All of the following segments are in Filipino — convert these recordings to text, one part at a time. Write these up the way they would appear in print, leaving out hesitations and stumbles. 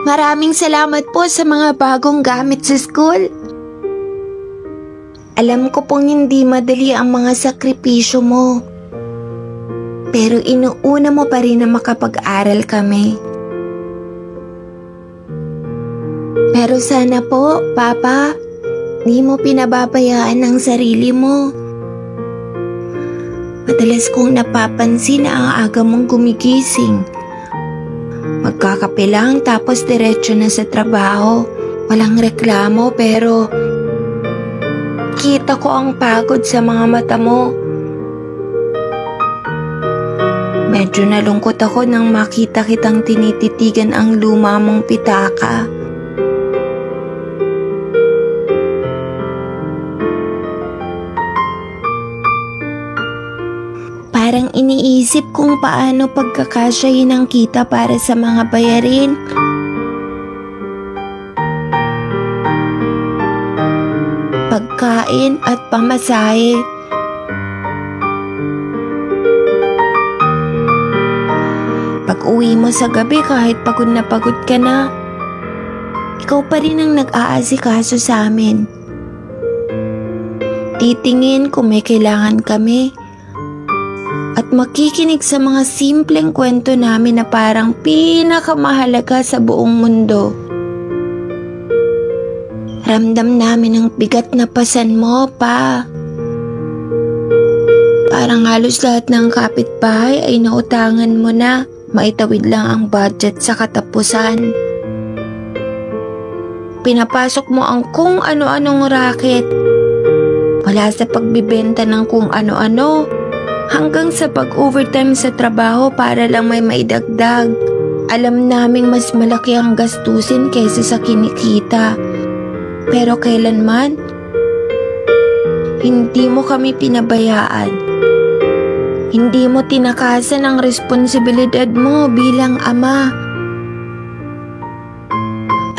Maraming salamat po sa mga bagong gamit sa school. Alam ko pong hindi madali ang mga sakripisyo mo. Pero inuuna mo pa rin na makapag-aral kami. Pero sana po, Papa, di mo pinababayaan ang sarili mo. Madalas kong napapansin na ang aga mong gumigising. Magkakape lang tapos diretso na sa trabaho. Walang reklamo pero kita ko ang pagod sa mga mata mo. Medyo nalungkot ako nang makita kitang tinititigan ang luma mong pitaka. Parang iniisip kung paano pagkakasyahin ang kita para sa mga bayarin. Pagkain at pamasahe. Pag-uwi mo sa gabi kahit pagod ka na, ikaw pa rin ang nag-aasikaso sa amin. Titingin kung may kailangan kami. At makikinig sa mga simpleng kwento namin na parang pinakamahalaga sa buong mundo. Ramdam namin ang bigat na pasan mo, Pa. Parang halos lahat ng kapitbahay ay nautangan mo na. Maitawid lang ang budget sa katapusan. Pinapasok mo ang kung ano-anong racket. Wala sa pagbibenta ng kung ano-ano. Hanggang sa pag-overtime sa trabaho para lang may maidagdag. Alam naming mas malaki ang gastusin kaysa sa kinikita. Pero kailanman, hindi mo kami pinabayaan. Hindi mo tinakasan ang responsibilidad mo bilang ama.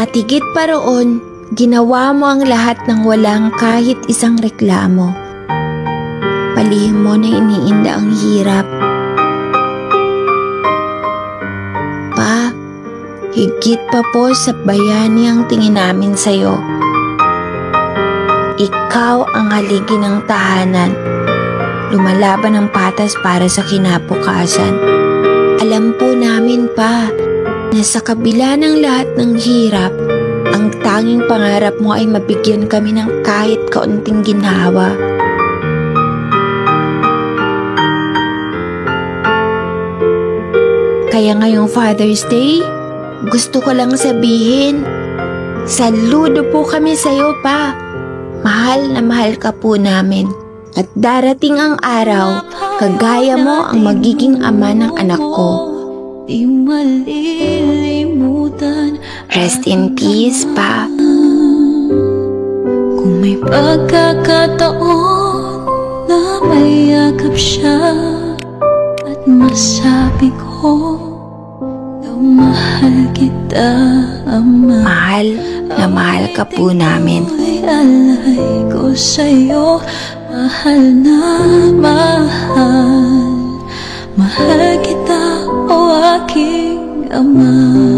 At higit pa roon, ginawa mo ang lahat ng walang kahit isang reklamo. Palihim mo na iniinda ang hirap. Pa, higit pa po sa bayani ang tingin namin sa'yo. Ikaw ang haligi ng tahanan. Lumalaban ng patas para sa kinabukasan. Alam po namin, Pa, na sa kabila ng lahat ng hirap, ang tanging pangarap mo ay mabigyan kami ng kahit kaunting ginhawa. Kaya ngayong Father's Day, gusto ko lang sabihin, saludo po kami sa'yo, Pa. Mahal na mahal ka po namin. At darating ang araw, kagaya mo ang magiging ama ng anak ko. Rest in peace, Pa. Kung may pagkakataon na may yakap siya at masabi ko na mahal kita, Ama. Mahal na mahal ka po namin. Alay ko sa'yo, mahal na mahal. Mahal kita, o aking Ama.